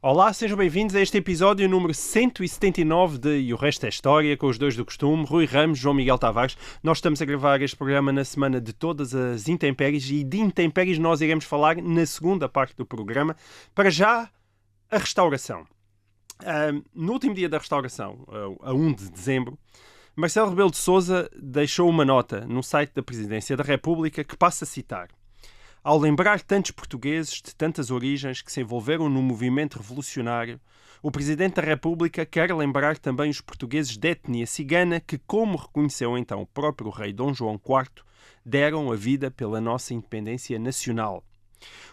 Olá, sejam bem-vindos a este episódio número 179 de E o Resto é História, com os dois do costume, Rui Ramos, João Miguel Tavares. Nós estamos a gravar este programa na semana de todas as intempéries e de intempéries nós iremos falar na segunda parte do programa. Para já, a restauração. No último dia da restauração, a 1 de dezembro, Marcelo Rebelo de Sousa deixou uma nota no site da Presidência da República que passa a citar: ao lembrar tantos portugueses de tantas origens que se envolveram no movimento revolucionário, o Presidente da República quer lembrar também os portugueses de etnia cigana que, como reconheceu então o próprio rei Dom João IV, deram a vida pela nossa independência nacional.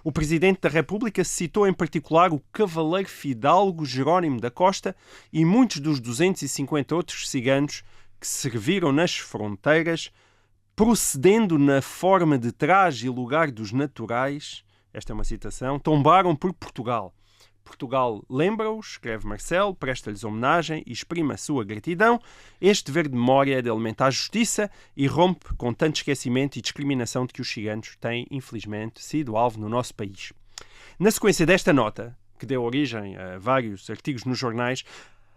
O Presidente da República citou em particular o cavaleiro fidalgo Jerónimo da Costa e muitos dos 250 outros ciganos que serviram nas fronteiras, procedendo na forma de traje e lugar dos naturais, esta é uma citação, tombaram por Portugal. Portugal lembra-os, escreve Marcelo, presta-lhes homenagem e exprime a sua gratidão. Este dever de memória é de elementar justiça e rompe com tanto esquecimento e discriminação de que os ciganos têm, infelizmente, sido alvo no nosso país. Na sequência desta nota, que deu origem a vários artigos nos jornais,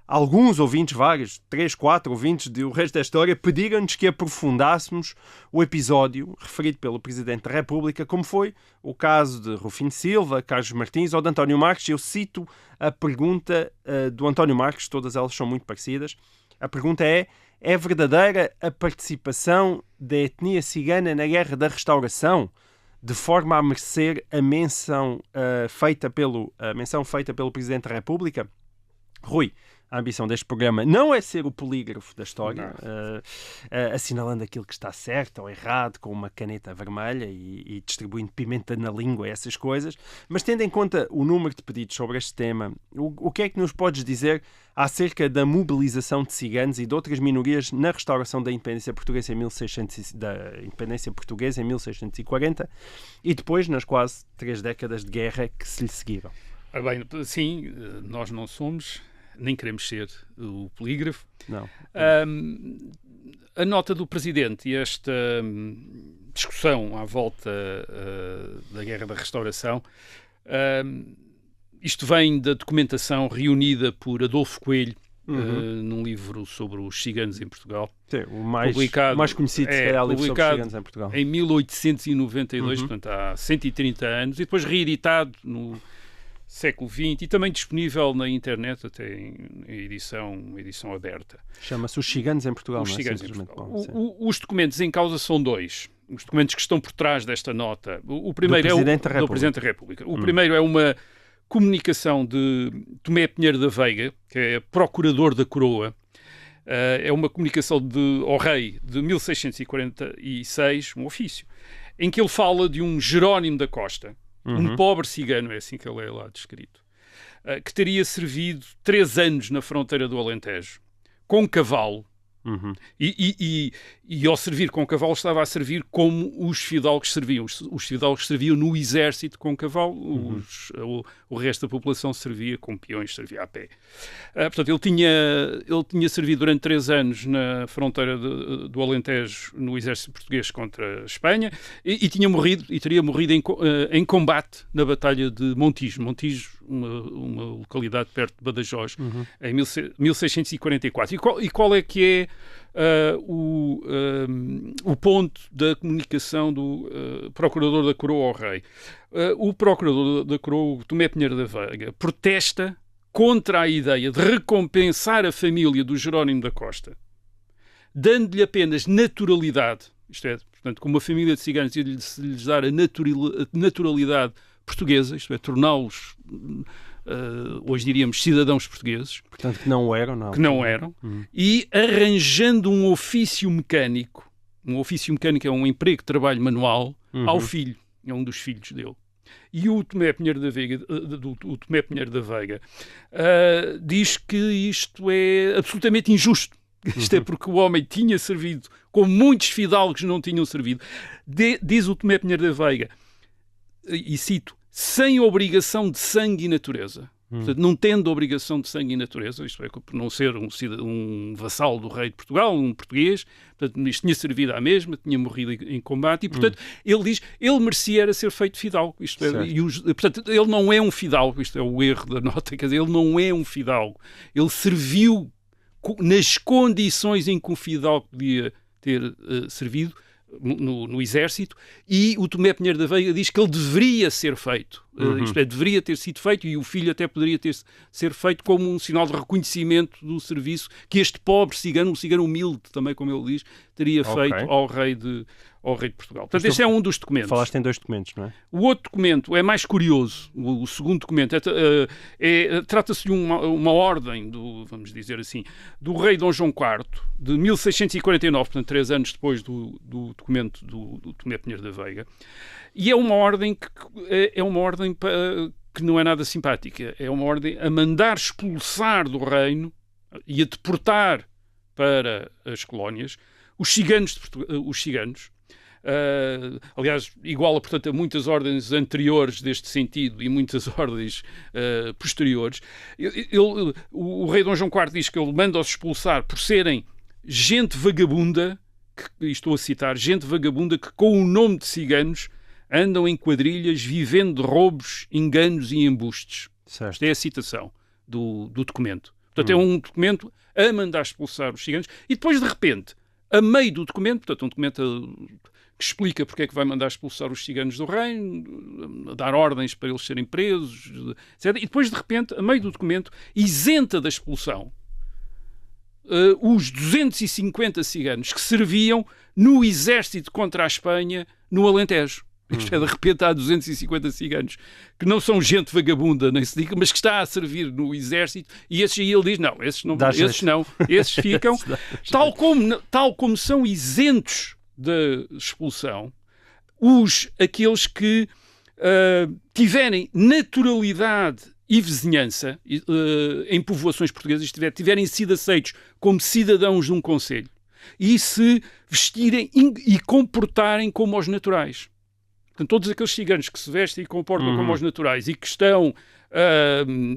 alguns ouvintes, vários, 3, 4 ouvintes do Resto da História, pediram-nos que aprofundássemos o episódio referido pelo Presidente da República, como foi o caso de Rufino Silva, Carlos Martins ou de António Marques. Eu cito a pergunta do António Marques, todas elas são muito parecidas. A pergunta é verdadeira a participação da etnia cigana na Guerra da Restauração, de forma a merecer a menção feita pelo Presidente da República? Rui, a ambição deste programa não é ser o polígrafo da história, assinalando aquilo que está certo ou errado com uma caneta vermelha e distribuindo pimenta na língua, essas coisas, mas tendo em conta o número de pedidos sobre este tema, o que é que nos podes dizer acerca da mobilização de ciganos e de outras minorias na restauração da independência portuguesa em 1640 e depois nas quase 3 décadas de guerra que se lhe seguiram? Bem, sim, nós não somos, nem queremos ser o polígrafo. Não. A nota do Presidente e esta discussão à volta da Guerra da Restauração, isto vem da documentação reunida por Adolfo Coelho, num livro sobre os ciganos em Portugal. Sim, o mais conhecido, se calhar, livro sobre os ciganos em Portugal. Em 1892, portanto há 130 anos, e depois reeditado no século XX e também disponível na internet, até em edição aberta. Chama-se Os Ciganos em Portugal. Os Ciganos em Portugal. Os documentos em causa são dois. Os documentos que estão por trás desta nota. O primeiro do Presidente da República. O primeiro é uma comunicação de Tomé Pinheiro da Veiga, que é procurador da Coroa. É uma comunicação ao rei de 1646, um ofício, em que ele fala de um Jerónimo da Costa, um pobre cigano, é assim que ele é lá descrito, que teria servido 3 anos na fronteira do Alentejo, com cavalo. E ao servir com cavalo estava a servir como os fidalgos serviam. Os fidalgos serviam no exército com cavalo, o resto da população servia com peões, servia a pé. Portanto, ele tinha servido durante 3 anos na fronteira do Alentejo no exército português contra a Espanha e teria morrido em combate na Batalha de Montijo. Montijo, uma localidade perto de Badajoz, em 1644. E qual é que é o ponto da comunicação do Procurador da Coroa ao Rei? O Procurador da Coroa, Tomé Pinheiro da Veiga, protesta contra a ideia de recompensar a família do Jerónimo da Costa, dando-lhe apenas naturalidade, isto é, portanto, como uma família de ciganos, se lhes dar a naturalidade portuguesa, isto é, torná-los, hoje diríamos, cidadãos portugueses. Portanto, que não eram, não. Que não eram. E arranjando um ofício mecânico. Um ofício mecânico é um emprego de trabalho manual ao filho. É um dos filhos dele. E o Tomé Pinheiro da Veiga, diz que isto é absolutamente injusto. Isto é porque o homem tinha servido, como muitos fidalgos não tinham servido. Diz o Tomé Pinheiro da Veiga, e cito, sem obrigação de sangue e natureza. Portanto, não tendo obrigação de sangue e natureza, isto é, por não ser um vassalo do rei de Portugal, um português, portanto, isto tinha servido à mesma, tinha morrido em combate, e, portanto, ele diz, ele merecia era ser feito fidalgo, isto é, portanto, ele não é um fidalgo, isto é o erro da nota, quer dizer, ele não é um fidalgo, ele serviu nas condições em que um fidalgo podia ter servido, no exército, e o Tomé Pinheiro da Veiga diz que ele deveria ser feito, isto é, deveria ter sido feito, e o filho até poderia ser feito como um sinal de reconhecimento do serviço que este pobre cigano, um cigano humilde também, como ele diz, teria feito ao rei de Portugal. Portanto, este é um dos documentos. Falaste em 2 documentos, não é? O outro documento é mais curioso. O segundo documento trata-se de uma ordem, vamos dizer assim, do rei Dom João IV, de 1649, portanto, 3 anos depois do documento do Tomé Pinheiro da Veiga. E é uma ordem que não é nada simpática. É uma ordem a mandar expulsar do reino e a deportar para as colónias os ciganos. Aliás, iguala, portanto, a muitas ordens anteriores deste sentido e muitas ordens posteriores. O rei Dom João IV diz que ele manda-os expulsar por serem gente vagabunda, e estou a citar, gente vagabunda que com o nome de ciganos andam em quadrilhas vivendo de roubos, enganos e embustes. Certo. Esta é a citação do documento. Portanto, é um documento a mandar expulsar os ciganos e depois, de repente, a meio do documento, portanto, um documento que explica porque é que vai mandar expulsar os ciganos do reino, dar ordens para eles serem presos, etc. E depois, de repente, a meio do documento, isenta da expulsão os 250 ciganos que serviam no exército contra a Espanha no Alentejo. Isto é, de repente há 250 ciganos que não são gente vagabunda, nem se diga, mas que está a servir no exército, e esses aí ele diz, não, esses ficam, tal como são isentos da expulsão, aqueles que tiverem naturalidade e vizinhança em povoações portuguesas, tiverem sido aceitos como cidadãos de um concelho, e se vestirem e comportarem como os naturais. Portanto, todos aqueles ciganos que se vestem e comportam como os naturais e que estão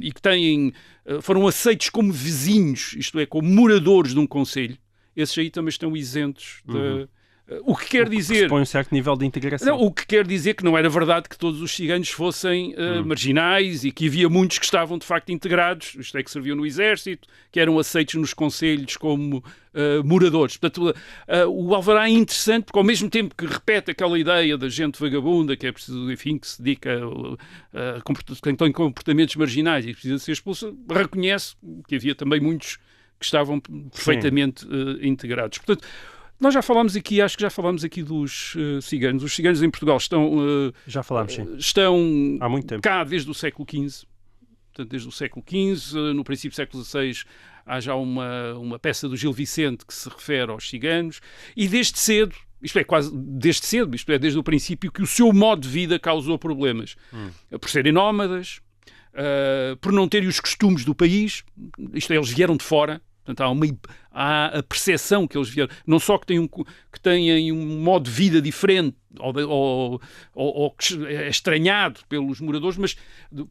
e que foram aceitos como vizinhos, isto é, como moradores de um concelho, esses aí também estão isentos de... O que quer dizer... Põe um certo nível de integração. Não, o que quer dizer que não era verdade que todos os ciganos fossem marginais e que havia muitos que estavam de facto integrados, isto é, que serviam no exército, que eram aceitos nos concelhos como moradores. Portanto, o Alvará é interessante porque ao mesmo tempo que repete aquela ideia da gente vagabunda, que é preciso, enfim, que se dedica a comportamentos marginais e que precisa ser expulsa, reconhece que havia também muitos que estavam perfeitamente integrados. Portanto, nós já falámos aqui, acho que já falámos aqui dos ciganos. Os ciganos em Portugal estão... já falámos, sim. Estão há muito tempo cá desde o século XV. Portanto, desde o século XV, no princípio do século XVI, há já uma peça do Gil Vicente que se refere aos ciganos. E desde cedo, isto é, desde o princípio, que o seu modo de vida causou problemas. Por serem nómadas, por não terem os costumes do país, isto é, eles vieram de fora. Portanto, há a percepção que eles vieram, não só que têm um modo de vida diferente ou que é estranhado pelos moradores, mas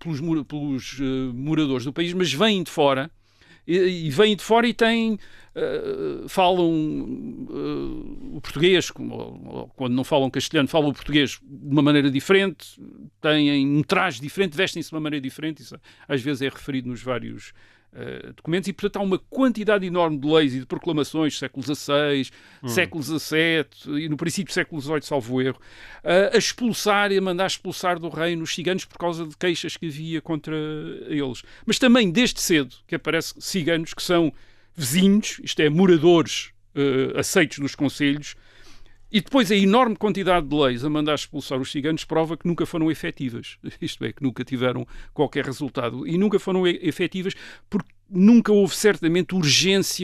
pelos moradores do país, mas vêm de fora e falam o português, quando não falam castelhano, falam o português de uma maneira diferente, têm um traje diferente, vestem-se de uma maneira diferente, isso às vezes é referido nos vários documentos, e portanto há uma quantidade enorme de leis e de proclamações, século XVI, século XVII e no princípio do século XVIII, salvo erro, a mandar expulsar do reino os ciganos por causa de queixas que havia contra eles. Mas também desde cedo que aparece ciganos que são vizinhos, isto é, moradores aceitos dos concelhos, e depois a enorme quantidade de leis a mandar expulsar os ciganos prova que nunca foram efetivas. Isto é, que nunca tiveram qualquer resultado. E nunca foram efetivas porque nunca houve certamente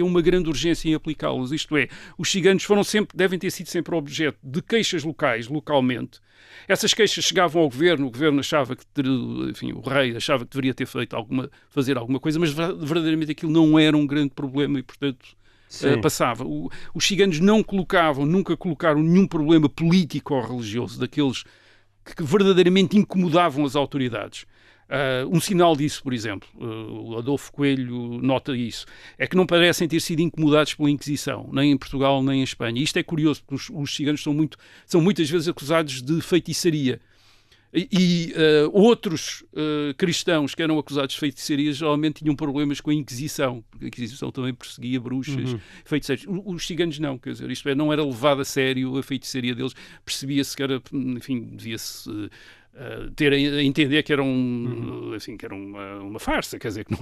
uma grande urgência em aplicá-las. Isto é, os ciganos devem ter sido sempre objeto de queixas localmente. Essas queixas chegavam ao governo, o governo achava que, o rei achava que deveria ter fazer alguma coisa, mas verdadeiramente aquilo não era um grande problema e, portanto... passava. Os ciganos nunca colocaram nenhum problema político ou religioso, daqueles que verdadeiramente incomodavam as autoridades. Um sinal disso, por exemplo, o Adolfo Coelho nota isso, é que não parecem ter sido incomodados pela Inquisição, nem em Portugal, nem em Espanha. Isto é curioso, porque os ciganos são muitas vezes acusados de feitiçaria. Outros cristãos que eram acusados de feitiçaria geralmente tinham problemas com a Inquisição, porque a Inquisição também perseguia bruxas, feiticeiros. Os ciganos não, quer dizer, isto é, não era levado a sério a feitiçaria deles, percebia-se que era, enfim, devia-se ter a entender que era, que era uma farsa, quer dizer, que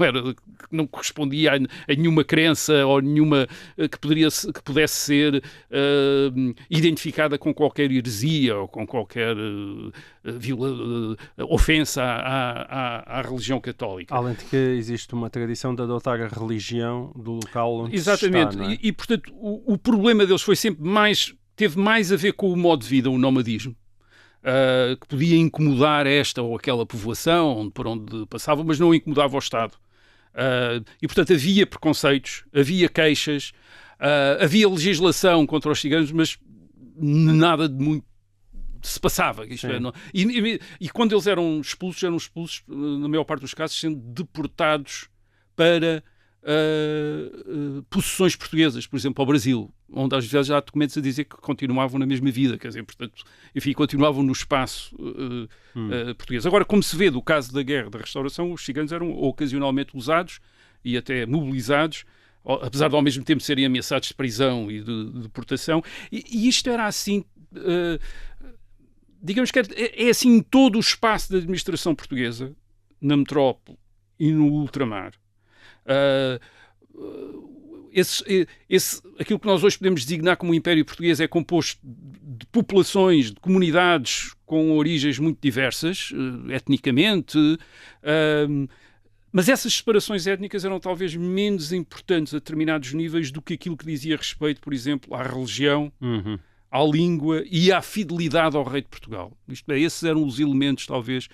não correspondia a nenhuma crença ou nenhuma que pudesse ser identificada com qualquer heresia ou com qualquer ofensa à religião católica. Além de que existe uma tradição de adotar a religião do local onde Exatamente. se está, não é? E portanto, o problema deles foi sempre teve mais a ver com o modo de vida, o nomadismo. Que podia incomodar esta ou aquela povoação por onde passavam, mas não incomodava o Estado. E, portanto, havia preconceitos, havia queixas, havia legislação contra os ciganos, mas nada de muito se passava. Isto é, não... e quando eles eram expulsos, na maior parte dos casos, sendo deportados para possessões portuguesas, por exemplo, ao Brasil, onde às vezes há documentos a dizer que continuavam na mesma vida, quer dizer, portanto, enfim, continuavam no espaço português. Agora, como se vê do caso da Guerra da Restauração, os ciganos eram ocasionalmente usados e até mobilizados, apesar de ao mesmo tempo serem ameaçados de prisão e de deportação, e isto era assim, digamos que é assim em todo o espaço da administração portuguesa, na metrópole e no ultramar. Aquilo que nós hoje podemos designar como o Império Português é composto de populações, de comunidades com origens muito diversas, etnicamente, mas essas separações étnicas eram talvez menos importantes a determinados níveis do que aquilo que dizia respeito, por exemplo, à religião, à língua e à fidelidade ao rei de Portugal. Esses eram os elementos, talvez,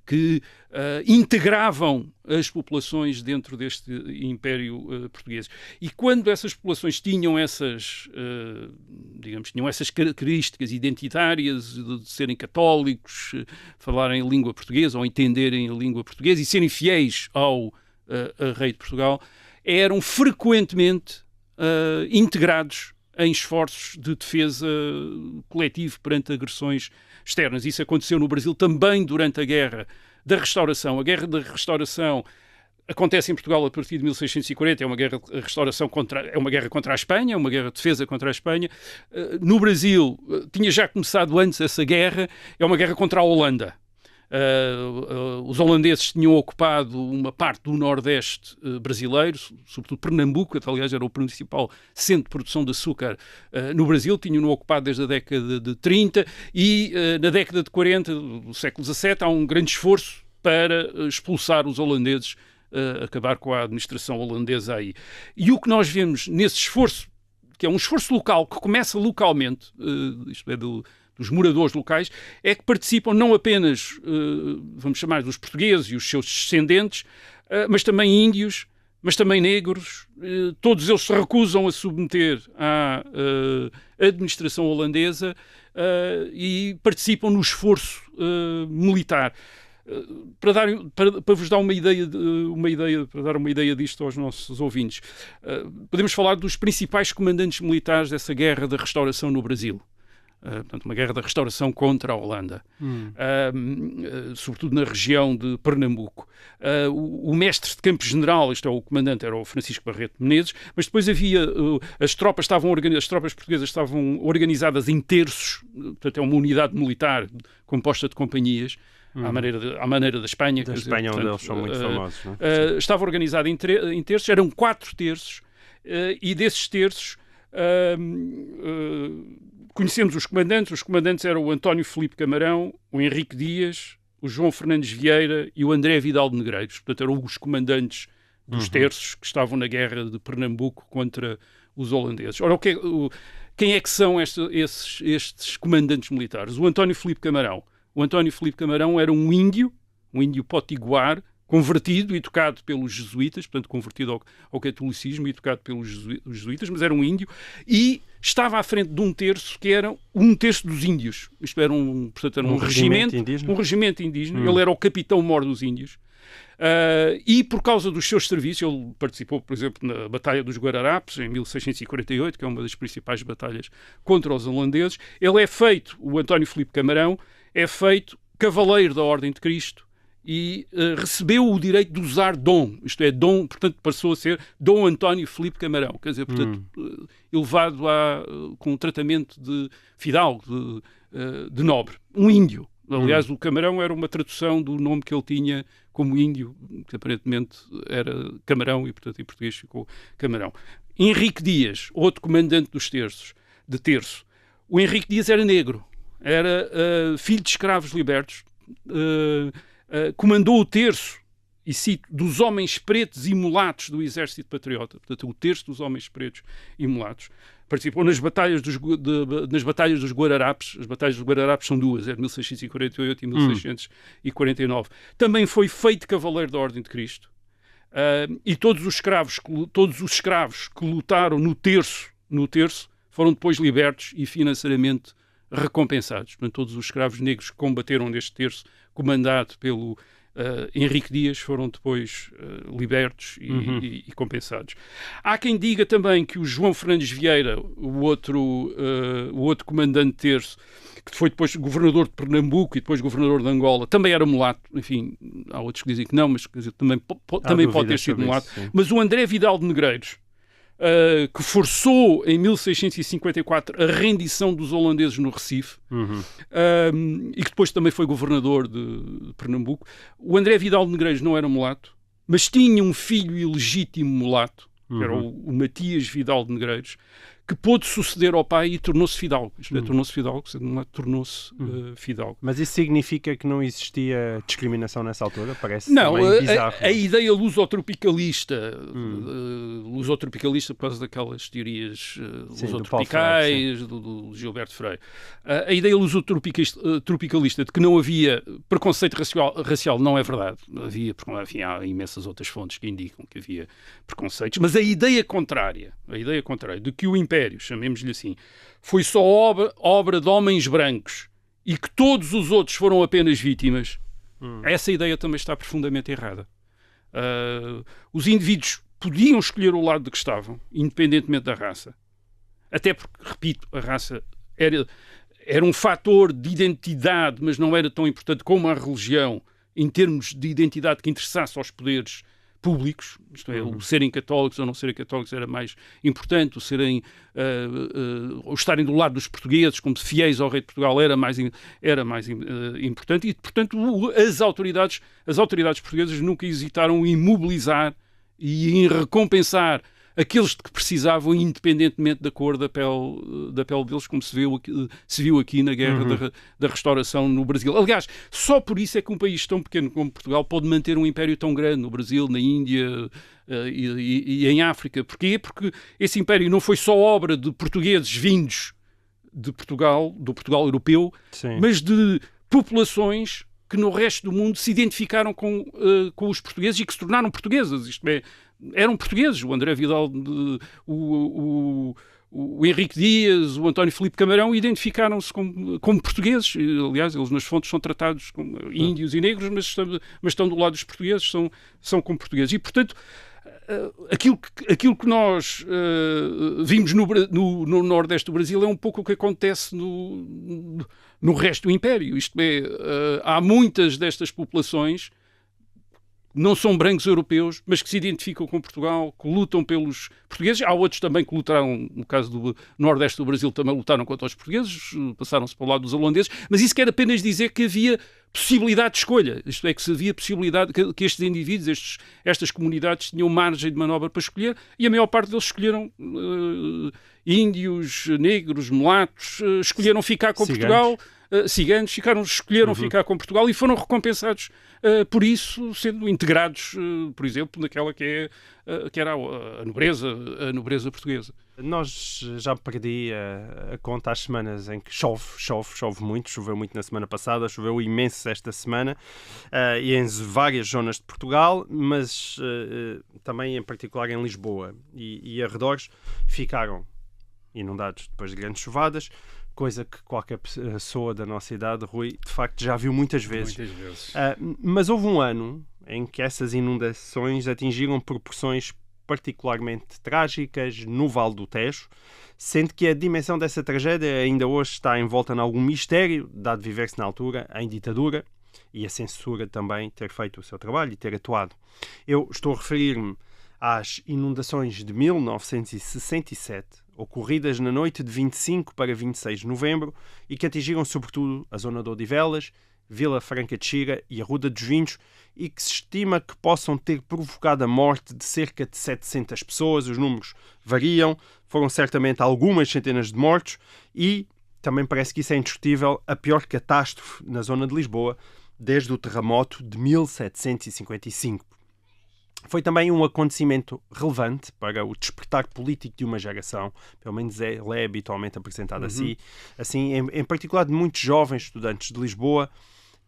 que integravam as populações dentro deste Império Português. E quando essas populações tinham essas características identitárias de serem católicos, falarem a língua portuguesa ou entenderem a língua portuguesa e serem fiéis ao rei de Portugal, eram frequentemente integrados em esforços de defesa coletivo perante agressões externas. Isso aconteceu no Brasil também durante a Guerra da Restauração. A Guerra da Restauração acontece em Portugal a partir de 1640, é uma guerra contra a Espanha, é uma guerra de defesa contra a Espanha. No Brasil, tinha já começado antes essa guerra, é uma guerra contra a Holanda. Os holandeses tinham ocupado uma parte do Nordeste brasileiro, sobretudo Pernambuco, que aliás era o principal centro de produção de açúcar no Brasil, tinham-no ocupado desde a década de 30 e na década de 40 do século XVII há um grande esforço para expulsar os holandeses, acabar com a administração holandesa aí. E o que nós vemos nesse esforço, que é um esforço local, que começa localmente, isto é, dos moradores locais, é que participam não apenas, vamos chamar, dos portugueses e os seus descendentes, mas também índios, mas também negros. Todos eles se recusam a submeter à administração holandesa e participam no esforço militar. Para vos dar uma ideia disto aos nossos ouvintes, podemos falar dos principais comandantes militares dessa Guerra da Restauração no Brasil. Portanto, uma guerra da restauração contra a Holanda, sobretudo na região de Pernambuco. O mestre de campo-general, isto é, o comandante, era o Francisco Barreto Menezes, mas depois havia, as tropas portuguesas estavam organizadas em terços, portanto é uma unidade militar composta de companhias, à maneira da Espanha. Da Espanha, onde eles são muito famosos. Estava organizado em terços, eram 4 terços, e desses terços conhecemos os comandantes eram o António Filipe Camarão, o Henrique Dias, o João Fernandes Vieira e o André Vidal de Negreiros. Portanto, eram os comandantes dos terços que estavam na guerra de Pernambuco contra os holandeses. Ora, quem é que são estes comandantes militares? O António Filipe Camarão. O António Filipe Camarão era um índio potiguar, convertido e tocado pelos jesuítas, portanto convertido ao catolicismo e tocado pelos jesuítas, mas era um índio, e estava à frente de um terço que era um terço dos índios. Isto era um regimento indígena. Ele era o capitão-mor dos índios. E por causa dos seus serviços, ele participou, por exemplo, na Batalha dos Guararapes, em 1648, que é uma das principais batalhas contra os holandeses. Ele é feito, o António Filipe Camarão, é feito cavaleiro da Ordem de Cristo e recebeu o direito de usar dom, isto é, dom, portanto passou a ser Dom António Filipe Camarão, quer dizer, portanto, elevado com um tratamento de fidalgo, de nobre, um índio. Aliás, o Camarão era uma tradução do nome que ele tinha como índio, que aparentemente era Camarão e, portanto, em português ficou Camarão. Henrique Dias, outro comandante dos de terço. O Henrique Dias era negro, era filho de escravos libertos, comandou o terço, e cito, dos homens pretos e mulatos do Exército Patriota, portanto, o terço dos homens pretos e mulatos. Participou nas batalhas dos Guararapes. As batalhas dos Guararapes são duas, é de 1648 e 1649. Também foi feito cavaleiro da Ordem de Cristo. E todos os escravos que lutaram no terço foram depois libertos e financeiramente recompensados. Portanto, todos os escravos negros que combateram neste terço, comandado pelo Henrique Dias, foram depois libertos e compensados. Há quem diga também que o João Fernandes Vieira, o outro comandante terço, que foi depois governador de Pernambuco e depois governador de Angola, também era mulato. Enfim, há outros que dizem que não, mas quer dizer, também pode ter sido mulato. Isso, mas o André Vidal de Negreiros, que forçou em 1654 a rendição dos holandeses no Recife, e que depois também foi governador de Pernambuco. O André Vidal de Negreiros não era mulato, mas tinha um filho ilegítimo mulato, que era o Matias Vidal de Negreiros, que pôde suceder ao pai e tornou-se fidalgo. Isto é, tornou-se fidalgo, tornou-se fidalgo. Mas isso significa que não existia discriminação nessa altura? Parece não, bizarro. A ideia lusotropicalista, por causa daquelas teorias lusotropicais do Gilberto Freire, a ideia lusotropicalista de que não havia preconceito racial não é verdade. Há imensas outras fontes que indicam que havia preconceitos, mas a ideia contrária de que o Império, chamemos-lhe assim, foi só obra de homens brancos e que todos os outros foram apenas vítimas, essa ideia também está profundamente errada. Os indivíduos podiam escolher o lado de que estavam, independentemente da raça. Até porque, repito, a raça era um fator de identidade, mas não era tão importante como a religião, em termos de identidade que interessasse aos poderes públicos, isto é, o serem católicos ou não serem católicos era mais importante, o estarem do lado dos portugueses como fiéis ao rei de Portugal era mais importante e, portanto, as autoridades portuguesas nunca hesitaram em mobilizar e em recompensar aqueles de que precisavam, independentemente da cor da pele deles, como se viu aqui na Guerra da Restauração no Brasil. Aliás, só por isso é que um país tão pequeno como Portugal pode manter um império tão grande no Brasil, na Índia e em África. Porquê? Porque esse império não foi só obra de portugueses vindos de Portugal, do Portugal europeu, sim, mas de populações que no resto do mundo se identificaram com os portugueses e que se tornaram portuguesas. Isto é, eram portugueses. O André Vidal, o Henrique Dias, o António Filipe Camarão identificaram-se como portugueses. Aliás, eles nas fontes são tratados como índios e negros, mas estão do lado dos portugueses, são como portugueses. E, portanto, aquilo que nós vimos no Nordeste do Brasil é um pouco o que acontece no resto do Império. Isto é, há muitas destas populações não são brancos europeus, mas que se identificam com Portugal, que lutam pelos portugueses. Há outros também que lutaram, no caso do Nordeste do Brasil, também lutaram contra os portugueses, passaram-se para o lado dos holandeses, mas isso quer apenas dizer que havia possibilidade de escolha. Isto é, que se havia possibilidade que estes indivíduos, estas comunidades tinham margem de manobra para escolher, e a maior parte deles escolheram índios, negros, mulatos, escolheram ficar com Portugal. Ciganos escolheram ficar com Portugal e foram recompensados por isso, sendo integrados, por exemplo, naquela que era a nobreza portuguesa. Nós já perdi a conta às semanas em que chove muito, choveu muito na semana passada, choveu imenso esta semana e em várias zonas de Portugal, mas também em particular em Lisboa e arredores ficaram inundados depois de grandes chuvadas, coisa que qualquer pessoa da nossa idade, Rui, de facto já viu muitas vezes. Mas houve um ano em que essas inundações atingiram proporções particularmente trágicas no Vale do Tejo, sendo que a dimensão dessa tragédia ainda hoje está envolta em algum mistério, dado viver-se na altura em ditadura e a censura também ter feito o seu trabalho e ter atuado. Eu estou a referir-me às inundações de 1967, ocorridas na noite de 25 para 26 de novembro e que atingiram sobretudo a zona de Odivelas, Vila Franca de Xira e a Ruda dos Vinhos e que se estima que possam ter provocado a morte de cerca de 700 pessoas. Os números variam, foram certamente algumas centenas de mortos e também parece que isso é indiscutível, a pior catástrofe na zona de Lisboa desde o terremoto de 1755. Foi também um acontecimento relevante para o despertar político de uma geração, pelo menos ele é habitualmente apresentado assim, em particular de muitos jovens estudantes de Lisboa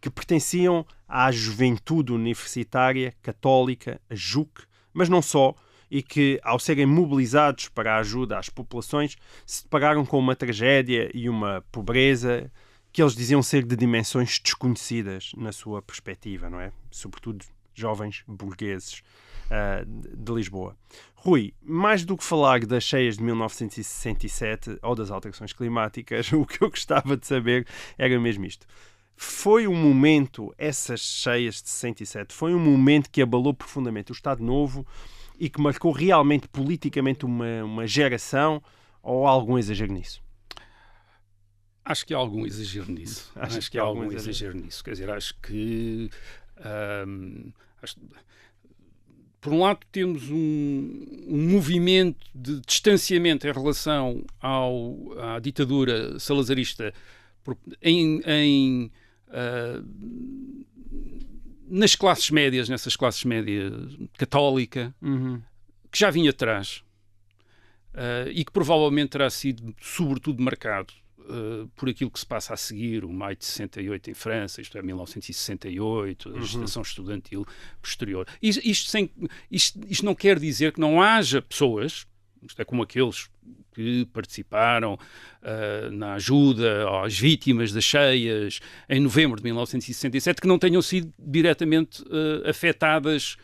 que pertenciam à juventude universitária católica, a JUC, mas não só, e que, ao serem mobilizados para a ajuda às populações, se depararam com uma tragédia e uma pobreza que eles diziam ser de dimensões desconhecidas na sua perspectiva, não é? Sobretudo jovens burgueses de Lisboa. Rui, mais do que falar das cheias de 1967 ou das alterações climáticas, o que eu gostava de saber era mesmo isto. Foi um momento, essas cheias de 67, foi um momento que abalou profundamente o Estado Novo e que marcou realmente politicamente uma geração, ou há algum exagero nisso? Acho que há algum exagero nisso. Acho que há algum exagero nisso. Quer dizer, acho que... por um lado, temos um movimento de distanciamento em relação à ditadura salazarista nas classes médias, nessas classes médias católica, que já vinha atrás e que provavelmente terá sido sobretudo marcado por aquilo que se passa a seguir, o maio de 68 em França, isto é, 1968, a agitação estudantil posterior. Isto não quer dizer que não haja pessoas, isto é, como aqueles que participaram na ajuda às vítimas das cheias em novembro de 1967, que não tenham sido diretamente afetadas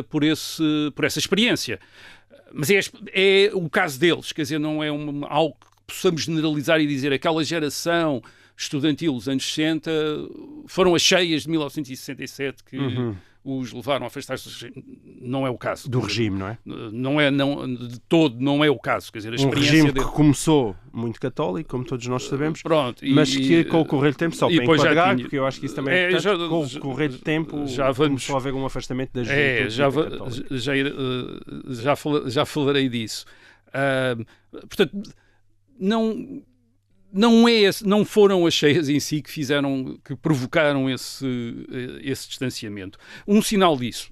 por essa experiência. Mas é o caso deles, quer dizer, não é algo que possamos generalizar e dizer aquela geração estudantil dos anos 60 foram as cheias de 1967 que os levaram a afastar-se. Não é o caso. Do regime, não é? De todo, não é o caso. Quer dizer, a experiência regime que começou muito católico, como todos nós sabemos, mas que com o correr do tempo, só para enquadrar, porque eu acho que isso também é importante, com o correr do tempo começou a haver um afastamento da juventude católica. Já falarei disso. Portanto, não foram as cheias em si que provocaram esse distanciamento. Um sinal disso,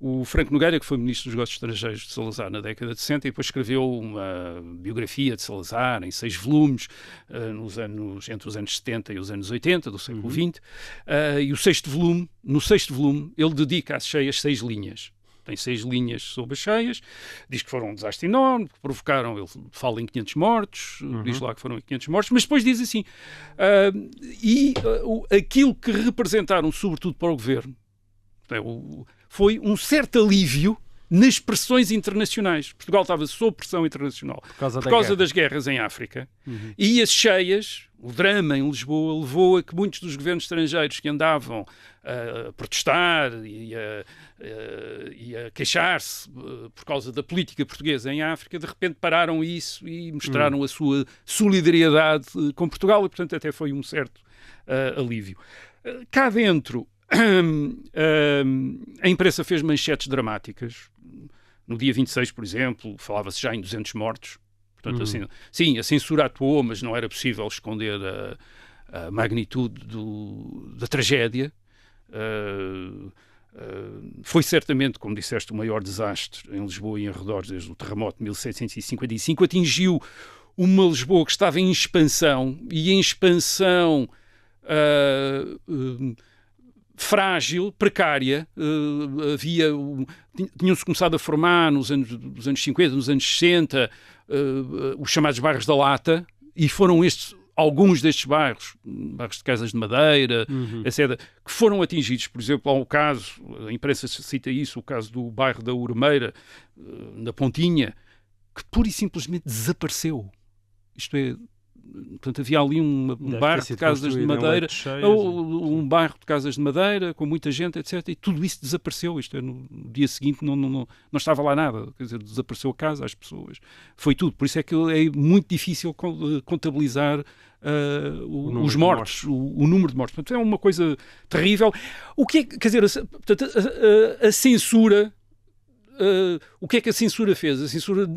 o Franco Nogueira, que foi ministro dos Negócios Estrangeiros de Salazar na década de 60, e depois escreveu uma biografia de Salazar em 6 volumes, entre os anos 70 e os anos 80 do século XX, e no sexto volume, ele dedica às cheias 6 linhas. Tem 6 linhas sobre as cheias, diz que foram um desastre enorme, que provocaram, ele fala em 500 mortos, diz lá que foram 500 mortos, mas depois diz assim, aquilo que representaram, sobretudo para o governo, foi um certo alívio nas pressões internacionais. Portugal estava sob pressão internacional por causa das guerras em África, e as cheias, o drama em Lisboa, levou a que muitos dos governos estrangeiros que andavam a protestar e a queixar-se por causa da política portuguesa em África, de repente pararam isso e mostraram a sua solidariedade com Portugal, e portanto até foi um certo alívio. Cá dentro, a imprensa fez manchetes dramáticas. No dia 26, por exemplo, falava-se já em 200 mortos. Portanto, assim, sim, a censura atuou, mas não era possível esconder a magnitude da tragédia. Foi certamente, como disseste, o maior desastre em Lisboa e em arredores desde o terremoto de 1755. Atingiu uma Lisboa que estava em expansão, e em expansão frágil, precária. Tinham-se começado a formar nos anos 50, nos anos 60, os chamados bairros da Lata, e foram alguns destes bairros de casas de madeira, etc., que foram atingidos. Por exemplo, há um caso, a imprensa cita isso, o caso do bairro da Urmeira, na Pontinha, que pura e simplesmente desapareceu. Isto é, portanto, havia ali um bairro de casas de madeira, um bairro de casas de madeira, com muita gente, etc., e tudo isso desapareceu. Isto é, no dia seguinte não estava lá nada, quer dizer, desapareceu a casa, as pessoas, foi tudo. Por isso é que é muito difícil contabilizar os mortos, o número de mortos. Portanto, é uma coisa terrível. O que é, quer dizer, portanto, a censura, o que é que a censura fez? A censura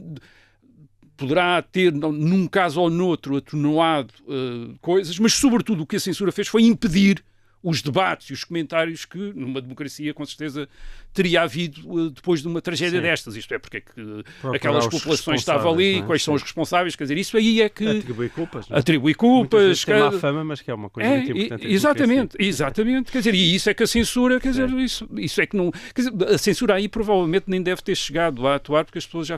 poderá ter, num caso ou noutro, atenuado coisas, mas, sobretudo, o que a censura fez foi impedir os debates e os comentários que, numa democracia, com certeza, teria havido depois de uma tragédia destas. Isto é, porque é que aquelas populações estavam ali, quais são os responsáveis, quer dizer, isso aí é que... Atribui culpas. Não é? Atribui culpas. Tem má fama, mas que é uma coisa muito importante. Exatamente. Quer dizer, e isso é que a censura, quer dizer, isso é que não... Quer dizer, a censura aí provavelmente nem deve ter chegado a atuar, porque as pessoas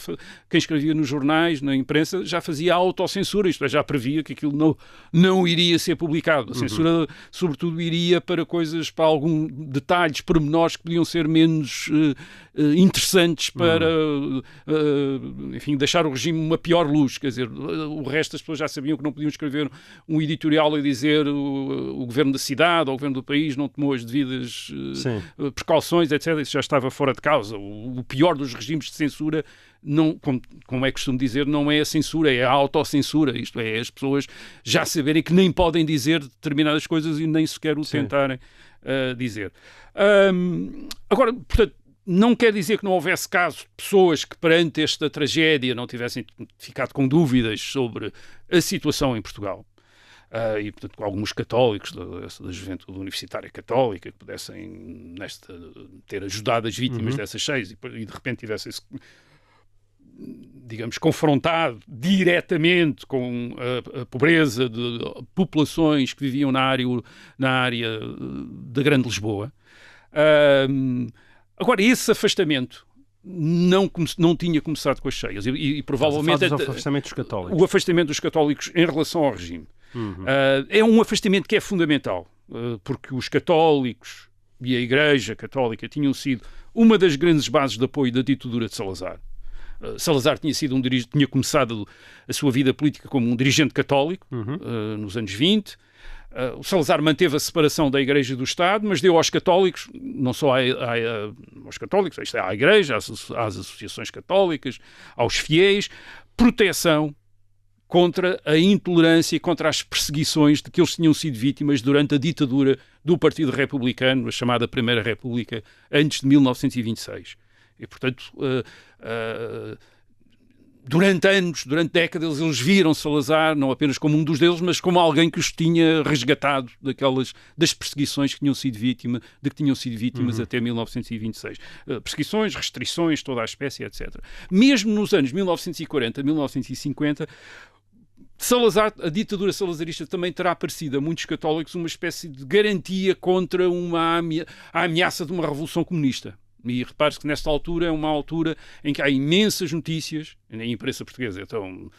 quem escrevia nos jornais, na imprensa, já fazia autocensura, isto é, já previa que aquilo não iria ser publicado. A censura, sobretudo, iria para coisas, para alguns detalhes, pormenores que podiam ser menos interessantes para, enfim, deixar o regime uma pior luz. Quer dizer, o resto das pessoas já sabiam que não podiam escrever um editorial a dizer o governo da cidade ou o governo do país não tomou as devidas precauções, etc. Isso já estava fora de causa. O pior dos regimes de censura, não, como é costume dizer, não é a censura, é a autocensura. Isto é, as pessoas já saberem que nem podem dizer determinadas coisas e nem sequer o tentarem dizer. Agora, portanto, não quer dizer que não houvesse casos de pessoas que perante esta tragédia não tivessem ficado com dúvidas sobre a situação em Portugal. E, portanto, com alguns católicos da juventude universitária católica que pudessem ter ajudado as vítimas dessas cheias e de repente tivessem-se, digamos, confrontado diretamente com a pobreza de populações que viviam na área da Grande Lisboa. Agora, esse afastamento não tinha começado com as cheias e provavelmente o afastamento dos católicos. O afastamento dos católicos em relação ao regime. É um afastamento que é fundamental, porque os católicos e a Igreja Católica tinham sido uma das grandes bases de apoio da ditadura de Salazar. Salazar tinha começado a sua vida política como um dirigente católico nos anos 20. O Salazar manteve a separação da Igreja e do Estado, mas deu aos católicos, não só aos católicos, isto é, à Igreja, às associações católicas, aos fiéis, proteção contra a intolerância e contra as perseguições de que eles tinham sido vítimas durante a ditadura do Partido Republicano, a chamada Primeira República, antes de 1926. E, portanto, durante anos, durante décadas, eles viram Salazar não apenas como um dos deles, mas como alguém que os tinha resgatado das perseguições que tinham sido vítimas até 1926. Perseguições, restrições, toda a espécie, etc. Mesmo nos anos 1940, 1950, a ditadura salazarista também terá parecido a muitos católicos uma espécie de garantia contra a ameaça de uma revolução comunista. E repare-se que nesta altura é uma altura em que há imensas notícias, na imprensa portuguesa, então...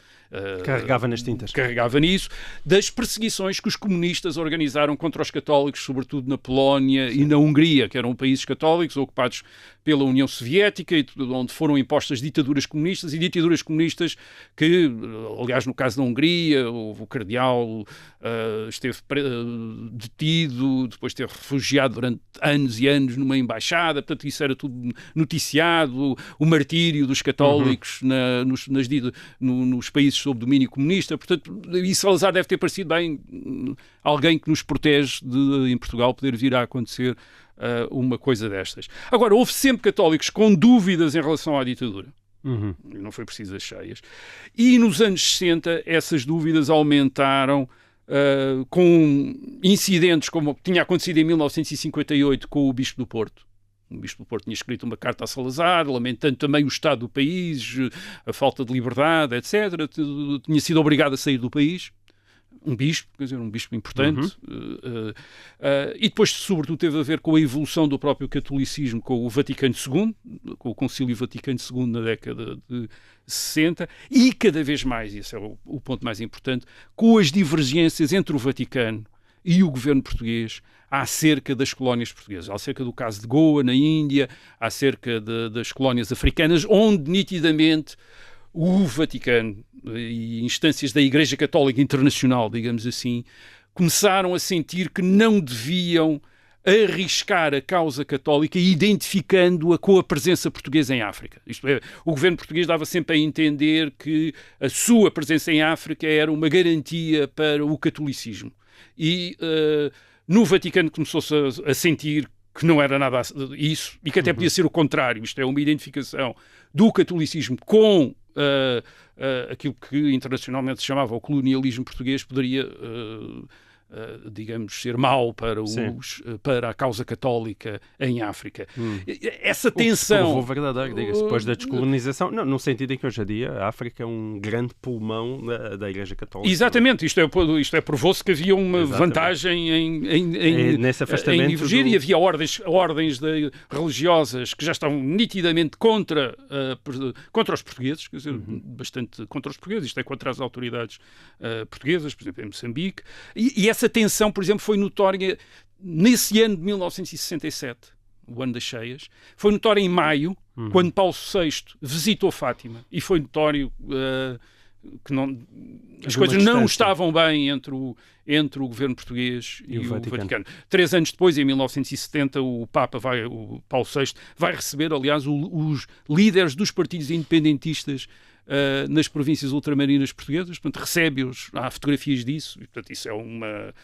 Carregava nas tintas. Carregava nisso, das perseguições que os comunistas organizaram contra os católicos, sobretudo na Polónia e na Hungria, que eram países católicos ocupados pela União Soviética, onde foram impostas ditaduras comunistas que, aliás, no caso da Hungria, o cardeal esteve detido, depois esteve refugiado durante anos e anos numa embaixada, portanto isso era tudo noticiado, o martírio dos católicos nos países sob domínio comunista, portanto, e Salazar deve ter parecido bem alguém que nos protege de, em Portugal, poder vir a acontecer uma coisa destas. Agora, houve sempre católicos com dúvidas em relação à ditadura. Não foi preciso as cheias. E nos anos 60, essas dúvidas aumentaram com incidentes como tinha acontecido em 1958 com o Bispo do Porto. O Bispo do Porto tinha escrito uma carta a Salazar, lamentando também o estado do país, a falta de liberdade, etc. Tinha sido obrigado a sair do país. Um bispo, quer dizer, um bispo importante. E depois, sobretudo, teve a ver com a evolução do próprio catolicismo com o Vaticano II, com o Concílio Vaticano II na década de 60, e cada vez mais, e esse é o ponto mais importante, com as divergências entre o Vaticano e o governo português acerca das colónias portuguesas, acerca do caso de Goa, na Índia, acerca das colónias africanas, onde nitidamente o Vaticano e instâncias da Igreja Católica Internacional, digamos assim, começaram a sentir que não deviam arriscar a causa católica identificando-a com a presença portuguesa em África. Isto é, o governo português dava sempre a entender que a sua presença em África era uma garantia para o catolicismo. E no Vaticano começou-se a sentir que não era nada isso e que até podia ser o contrário. Isto é, uma identificação do catolicismo com aquilo que internacionalmente se chamava o colonialismo português poderia, digamos, ser mau para a causa católica em África. Essa tensão... O que se provou verdadeiro, diga-se, depois da descolonização, no sentido em que hoje em dia a África é um grande pulmão da Igreja Católica. Exatamente, isto é provou-se que havia uma vantagem nesse afastamento em divergir, e havia ordens religiosas que já estavam nitidamente contra os portugueses, quer dizer, bastante contra os portugueses, isto é, contra as autoridades portuguesas, por exemplo, em Moçambique, e essa tensão, por exemplo, foi notória nesse ano de 1967, o ano das cheias. Foi notória em maio, quando Paulo VI visitou Fátima, e foi notório que as coisas não estavam bem entre o governo português e o Vaticano. 3 anos depois, em 1970, o Paulo VI, vai receber, aliás, os líderes dos partidos independentistas nas províncias ultramarinas portuguesas, portanto, recebe-os, há fotografias disso, e, portanto, isso é uma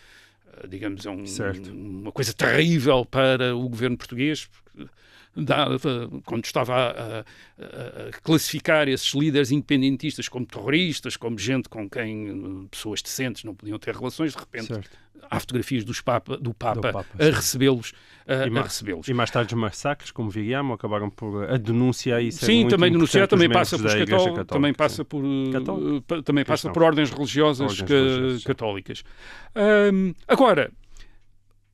coisa terrível para o governo português, porque quando estava a classificar esses líderes independentistas como terroristas, como gente com quem pessoas decentes não podiam ter relações, de repente há fotografias do Papa a recebê-los. E mais tarde os massacres, como Vigamo, acabaram por a denúncia isso. Sim, também denunciar, também passa por também passa por também passa por ordens religiosas católicas. Agora,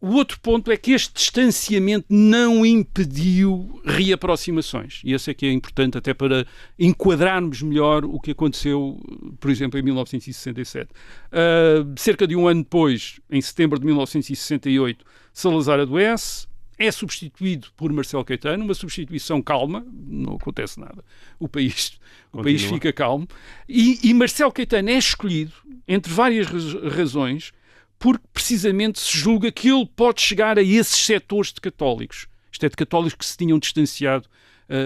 o outro ponto é que este distanciamento não impediu reaproximações. E esse é que é importante até para enquadrarmos melhor o que aconteceu, por exemplo, em 1967. Cerca de um ano depois, em setembro de 1968, Salazar adoece, é substituído por Marcelo Caetano, uma substituição calma, não acontece nada. O país fica calmo. E Marcelo Caetano é escolhido, entre várias razões, porque precisamente se julga que ele pode chegar a esses setores de católicos. Isto é, de católicos que se tinham distanciado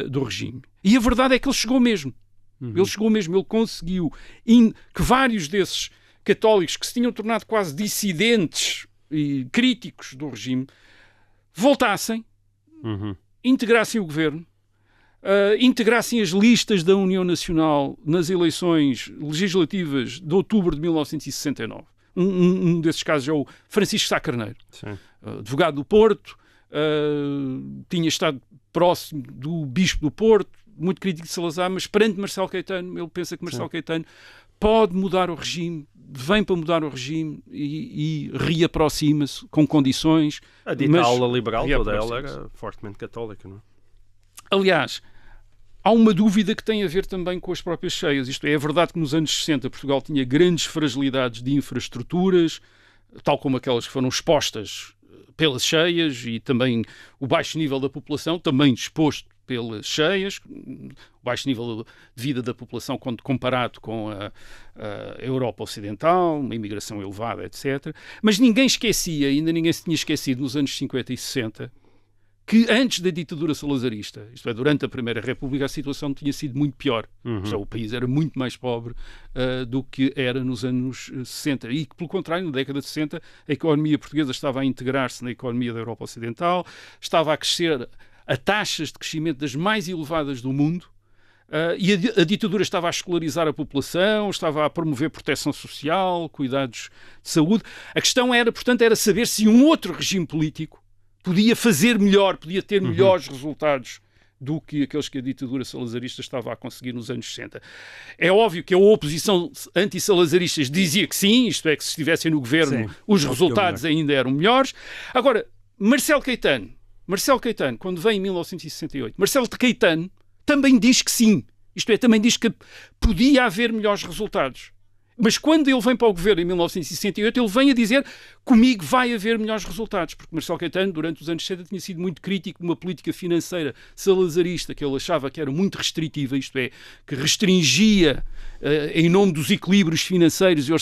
do regime. E a verdade é que ele chegou mesmo. Ele conseguiu que vários desses católicos que se tinham tornado quase dissidentes e críticos do regime voltassem, integrassem o governo, integrassem as listas da União Nacional nas eleições legislativas de outubro de 1969. Um desses casos é o Francisco Sá Carneiro, advogado do Porto, tinha estado próximo do Bispo do Porto, muito crítico de Salazar, mas perante Marcelo Caetano, ele pensa que Marcelo Caetano pode mudar o regime, vem para mudar o regime e reaproxima-se com condições. A dita aula liberal toda ela era fortemente católica, não é? Aliás, há uma dúvida que tem a ver também com as próprias cheias. Isto é verdade que nos anos 60 Portugal tinha grandes fragilidades de infraestruturas, tal como aquelas que foram expostas pelas cheias, e também o baixo nível da população, também exposto pelas cheias, o baixo nível de vida da população quando comparado com a Europa Ocidental, uma imigração elevada, etc. Mas ninguém esquecia, ainda ninguém se tinha esquecido nos anos 50 e 60, que antes da ditadura salazarista, isto é, durante a Primeira República, a situação tinha sido muito pior. O país era muito mais pobre do que era nos anos 60. E que, pelo contrário, na década de 60, a economia portuguesa estava a integrar-se na economia da Europa Ocidental, estava a crescer a taxas de crescimento das mais elevadas do mundo, e a ditadura estava a escolarizar a população, estava a promover proteção social, cuidados de saúde. A questão era, portanto, saber se um outro regime político podia fazer melhor, podia ter melhores resultados do que aqueles que a ditadura salazarista estava a conseguir nos anos 60. É óbvio que a oposição anti-salazaristas dizia que sim, isto é, que se estivessem no governo os resultados ainda eram melhores. Agora, Marcelo Caetano, quando vem em 1968, Marcelo Caetano também diz que sim, isto é, também diz que podia haver melhores resultados. Mas quando ele vem para o governo em 1968, ele vem a dizer: comigo vai haver melhores resultados, porque Marcelo Caetano, durante os anos 60, tinha sido muito crítico de uma política financeira salazarista que ele achava que era muito restritiva, isto é, que restringia, em nome dos equilíbrios financeiros e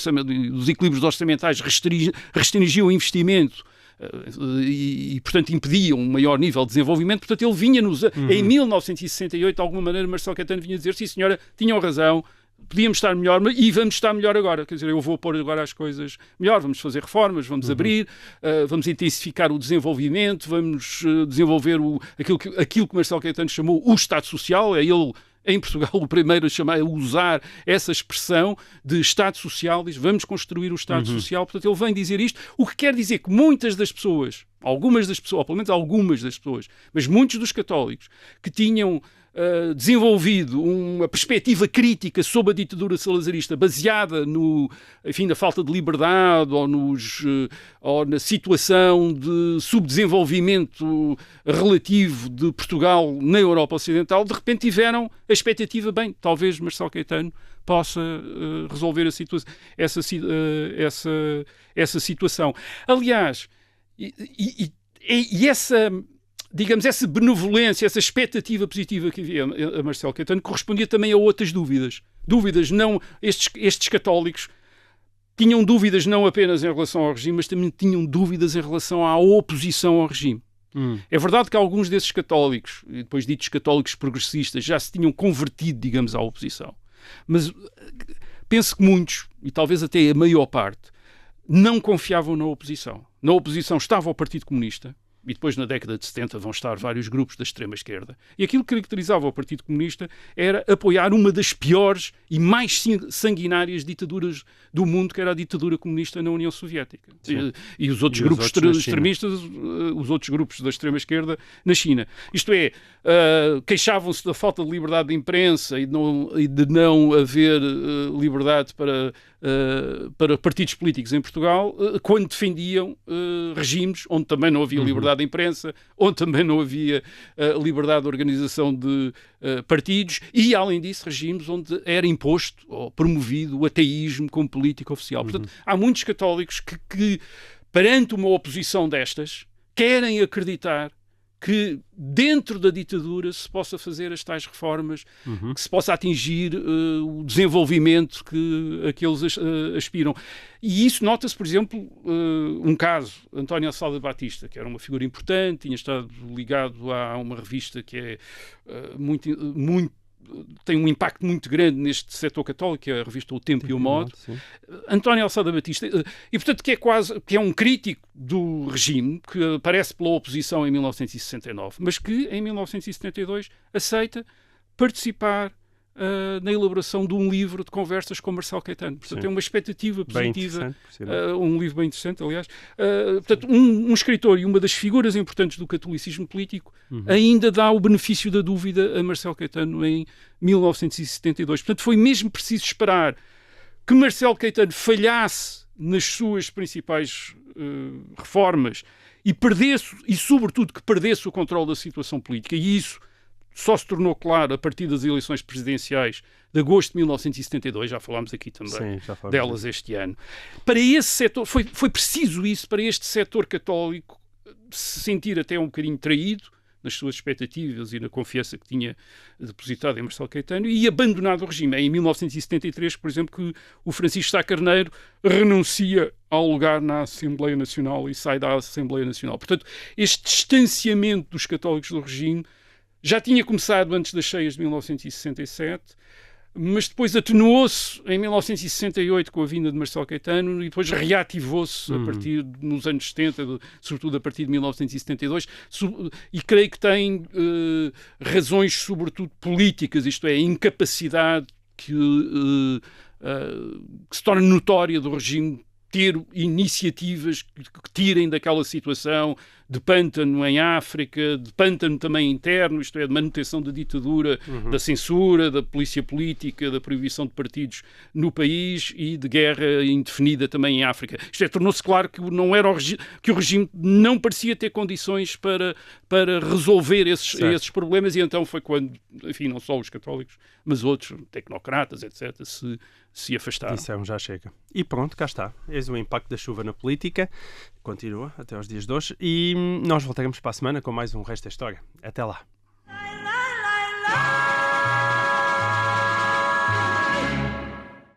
dos equilíbrios orçamentais, restringia o investimento. E, portanto, impediam um maior nível de desenvolvimento. Portanto, ele vinha em 1968, de alguma maneira, Marcelo Caetano vinha dizer: sim, senhora, tinham razão, podíamos estar melhor e vamos estar melhor agora. Quer dizer, eu vou pôr agora as coisas melhor, vamos fazer reformas, vamos abrir, vamos intensificar o desenvolvimento, vamos desenvolver aquilo que Marcelo Caetano chamou o Estado Social. É ele, em Portugal, o primeiro a usar essa expressão de Estado Social, diz: vamos construir o Estado Social. Portanto, ele vem dizer isto, o que quer dizer que muitas das pessoas, algumas das pessoas, ou pelo menos algumas das pessoas, mas muitos dos católicos que tinham desenvolvido uma perspectiva crítica sobre a ditadura salazarista baseada na falta de liberdade ou na situação de subdesenvolvimento relativo de Portugal na Europa Ocidental, de repente tiveram a expectativa: bem, talvez Marcelo Caetano possa resolver essa situação. Aliás, essa benevolência, essa expectativa positiva que havia a Marcelo Caetano correspondia também a outras dúvidas. Não, estes católicos tinham dúvidas não apenas em relação ao regime, mas também tinham dúvidas em relação à oposição ao regime. É verdade que alguns desses católicos, e depois ditos católicos progressistas, já se tinham convertido, digamos, à oposição. Mas penso que muitos, e talvez até a maior parte, não confiavam na oposição. Na oposição estava o Partido Comunista, e depois na década de 70 vão estar vários grupos da extrema-esquerda. E aquilo que caracterizava o Partido Comunista era apoiar uma das piores e mais sanguinárias ditaduras do mundo, que era a ditadura comunista na União Soviética. E os outros grupos extremistas, os outros grupos da extrema-esquerda na China. Isto é, queixavam-se da falta de liberdade de imprensa e de não haver liberdade para partidos políticos em Portugal, quando defendiam regimes onde também não havia liberdade de imprensa, onde também não havia liberdade de organização de partidos e, além disso, regimes onde era imposto ou promovido o ateísmo como política oficial. Portanto, há muitos católicos que, perante uma oposição destas, querem acreditar que dentro da ditadura se possa fazer as tais reformas, que se possa atingir o desenvolvimento a que eles aspiram. E isso nota-se, por exemplo, um caso, António Salda Batista, que era uma figura importante, tinha estado ligado a uma revista que é tem um impacto muito grande neste setor católico, que é a revista O Tempo e o Modo. António Alçada Batista, e portanto que é um crítico do regime, que aparece pela oposição em 1969, mas que em 1972 aceita participar na elaboração de um livro de conversas com Marcelo Caetano. Portanto, é uma expectativa positiva, um livro bem interessante, aliás. Portanto, um escritor e uma das figuras importantes do catolicismo político ainda dá o benefício da dúvida a Marcelo Caetano em 1972. Portanto, foi mesmo preciso esperar que Marcelo Caetano falhasse nas suas principais reformas e sobretudo, que perdesse o controle da situação política. E isso só se tornou claro a partir das eleições presidenciais de agosto de 1972, já falámos aqui também delas este ano. Para esse setor, foi preciso isso, para este setor católico se sentir até um bocadinho traído nas suas expectativas e na confiança que tinha depositado em Marcelo Caetano e abandonado o regime. É em 1973, por exemplo, que o Francisco Sá Carneiro renuncia ao lugar na Assembleia Nacional e sai da Assembleia Nacional. Portanto, este distanciamento dos católicos do regime já tinha começado antes das cheias de 1967, mas depois atenuou-se em 1968 com a vinda de Marcelo Caetano e depois reativou-se a partir nos anos 70, sobretudo a partir de 1972, e creio que tem razões sobretudo políticas, isto é, a incapacidade que se torna notória do regime ter iniciativas que tirem daquela situação de pântano em África, de pântano também interno, isto é, de manutenção da ditadura, da censura, da polícia política, da proibição de partidos no país e de guerra indefinida também em África. Isto é, tornou-se claro que, não era que o regime não parecia ter condições para resolver esses problemas, e então foi quando, enfim, não só os católicos, mas outros, tecnocratas, etc., se afastaram. Disseram, já chega. E pronto, cá está. Eis o impacto da chuva na política. Continua até aos dias de hoje. E nós voltaremos para a semana com mais um Resto da História. Até lá.